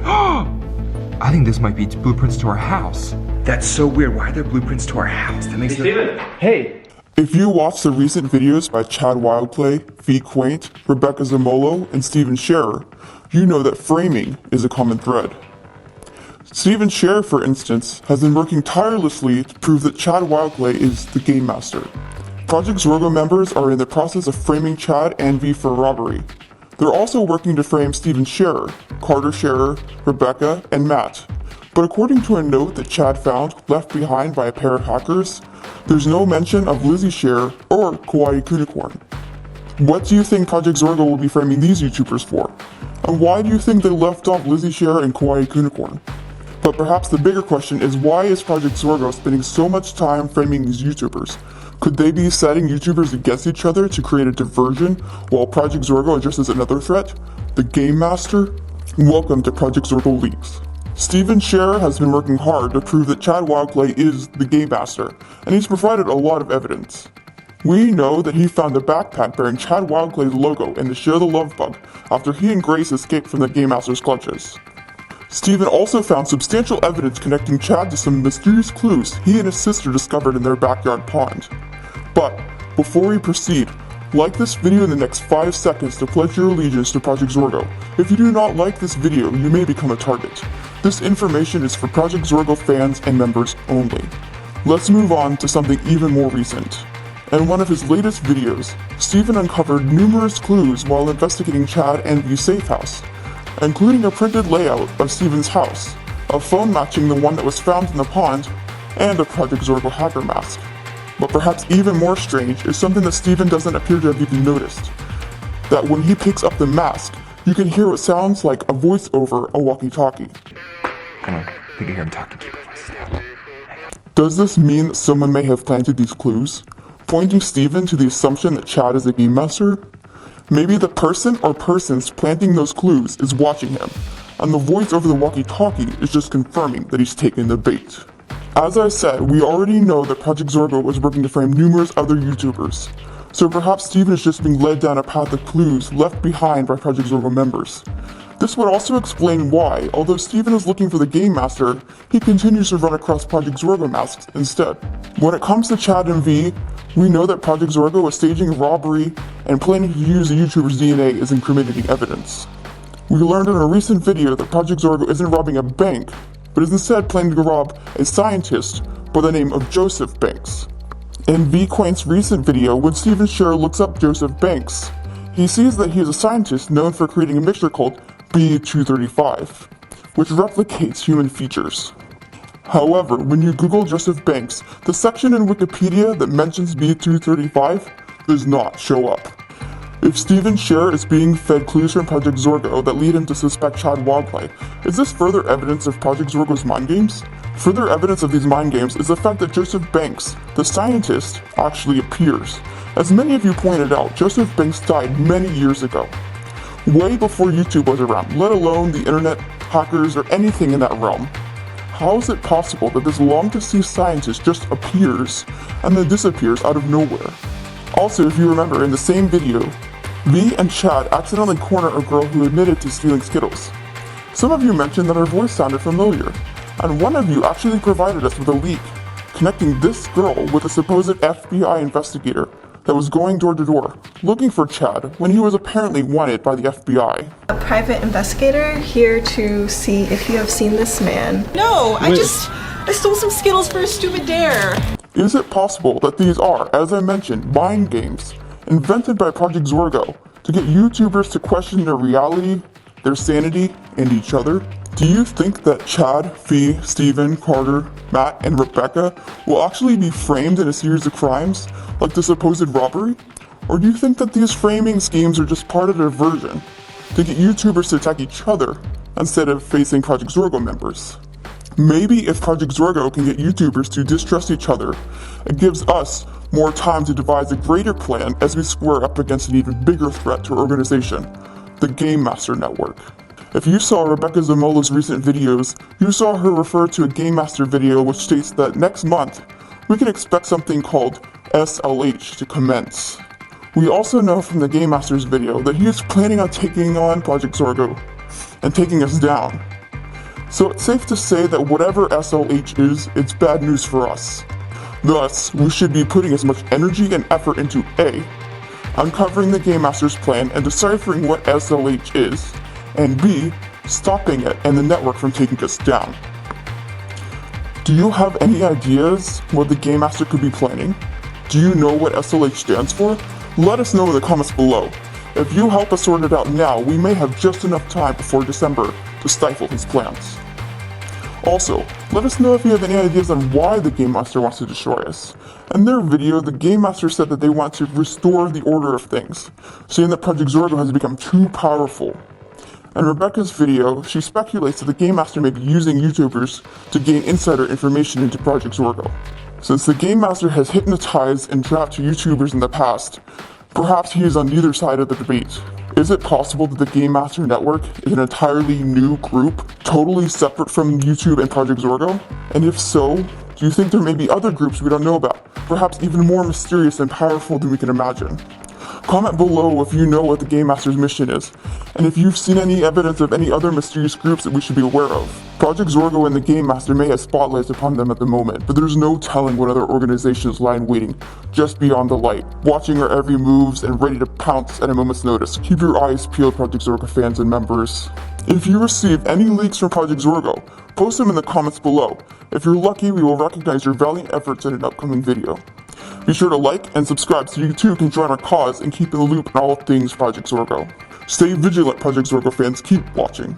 I think this might be blueprints to our house. That's so weird. Why are there blueprints to our house? That makes Steven! Hey! If you watch the recent videos by Chad Wildplay, Qwaint, Rebecca Zamolo, and Steven Scherer, you know that framing is a common thread. Steven Scherer, for instance, has been working tirelessly to prove that Chad Wildplay is the Game Master. Project Zorgo members are in the process of framing Chad and V for robbery. They're also working to frame Steven Scherer, Carter Scherer, Rebecca, and Matt. But according to a note that Chad found left behind by a pair of hackers, there's no mention of Lizzie Scherer or Qwaint. What do you think Project Zorgo will be framing these YouTubers for? And why do you think they left off Lizzie Scherer and Qwaint? But perhaps the bigger question is, why is Project Zorgo spending so much time framing these YouTubers? Could they be setting YouTubers against each other to create a diversion while Project Zorgo addresses another threat, the Game Master? Welcome to Project Zorgo Leaks. Steven Scherer has been working hard to prove that Chad Wildplay is the Game Master, and he's provided a lot of evidence. We know that he found a backpack bearing Chad Wildplay's logo in the Share the Love bug after he and Grace escaped from the Game Master's clutches. Steven also found substantial evidence connecting Chad to some mysterious clues he and his sister discovered in their backyard pond. But before we proceed, like this video in the next 5 seconds to pledge your allegiance to Project Zorgo. If you do not like this video, you may become a target. This information is for Project Zorgo fans and members only. Let's move on to something even more recent. In one of his latest videos, Steven uncovered numerous clues while investigating Chad and V's safe house, including a printed layout of Steven's house, a phone matching the one that was found in the pond, and a Project Zorgo hacker mask. But perhaps even more strange is something that Steven doesn't appear to have even noticed. That when he picks up the mask, you can hear what sounds like a voice over a walkie-talkie. Come on, we can hear him talking. Keep our voices down. Does this mean that someone may have planted these clues, pointing Steven to the assumption that Chad is a Game Master? Maybe the person or persons planting those clues is watching him, and the voice over the walkie-talkie is just confirming that he's taken the bait. As I said, we already know that Project Zorgo was working to frame numerous other YouTubers, so perhaps Steven is just being led down a path of clues left behind by Project Zorgo members. This would also explain why, although Steven is looking for the Game Master, he continues to run across Project Zorgo masks instead. When it comes to Chad and V, we know that Project Zorgo was staging a robbery and planning to use the YouTuber's DNA as incriminating evidence. We learned in a recent video that Project Zorgo isn't robbing a bank, but is instead planning to rob a scientist by the name of Joseph Banks. In Qwaint's recent video, when Steven Scherer looks up Joseph Banks, he sees that he is a scientist known for creating a mixture called B235, which replicates human features. However, when you Google Joseph Banks, the section in Wikipedia that mentions B235 does not show up. If Steven Scherer is being fed clues from Project Zorgo that lead him to suspect Chad Wildplay, is this further evidence of Project Zorgo's mind games? Further evidence of these mind games is the fact that Joseph Banks, the scientist, actually appears. As many of you pointed out, Joseph Banks died many years ago, way before YouTube was around, let alone the internet, hackers, or anything in that realm. How is it possible that this long-deceased scientist just appears and then disappears out of nowhere? Also, if you remember, in the same video, V and Chad accidentally corner a girl who admitted to stealing Skittles. Some of you mentioned that her voice sounded familiar, and one of you actually provided us with a leak connecting this girl with a supposed FBI investigator that was going door to door looking for Chad when he was apparently wanted by the FBI. A private investigator here to see if you have seen this man. No, I stole some Skittles for a stupid dare. Is it possible that these are, as I mentioned, mind games invented by Project Zorgo to get YouTubers to question their reality, their sanity, and each other? Do you think that Chad, Fee, Steven, Carter, Matt, and Rebecca will actually be framed in a series of crimes, like the supposed robbery? Or do you think that these framing schemes are just part of a diversion to get YouTubers to attack each other instead of facing Project Zorgo members? Maybe if Project Zorgo can get YouTubers to distrust each other, it gives us more time to devise a greater plan as we square up against an even bigger threat to our organization, the Game Master Network. If you saw Rebecca Zamolo's recent videos, you saw her refer to a Game Master video which states that next month, we can expect something called SLH to commence. We also know from the Game Master's video that he is planning on taking on Project Zorgo and taking us down. So it's safe to say that whatever SLH is, it's bad news for us. Thus, we should be putting as much energy and effort into A, uncovering the Game Master's plan and deciphering what SLH is, and B, stopping it and the network from taking us down. Do you have any ideas what the Game Master could be planning? Do you know what SLH stands for? Let us know in the comments below. If you help us sort it out now, we may have just enough time before December to stifle his plans. Also, let us know if you have any ideas on why the Game Master wants to destroy us. In their video, the Game Master said that they want to restore the order of things, saying that Project Zorgo has become too powerful. In Rebecca's video, she speculates that the Game Master may be using YouTubers to gain insider information into Project Zorgo. Since the Game Master has hypnotized and trapped YouTubers in the past, perhaps he is on neither side of the debate. Is it possible that the Game Master Network is an entirely new group, totally separate from YouTube and Project Zorgo? And if so, do you think there may be other groups we don't know about, perhaps even more mysterious and powerful than we can imagine? Comment below if you know what the Game Master's mission is, and if you've seen any evidence of any other mysterious groups that we should be aware of. Project Zorgo and the Game Master may have spotlights upon them at the moment, but there's no telling what other organizations lie in waiting just beyond the light, watching our every moves and ready to pounce at a moment's notice. Keep your eyes peeled, Project Zorgo fans and members. If you receive any leaks from Project Zorgo, post them in the comments below. If you're lucky, we will recognize your valiant efforts in an upcoming video. Be sure to like and subscribe so you too can join our cause and keep in the loop on all things Project Zorgo. Stay vigilant, Project Zorgo fans. Keep watching.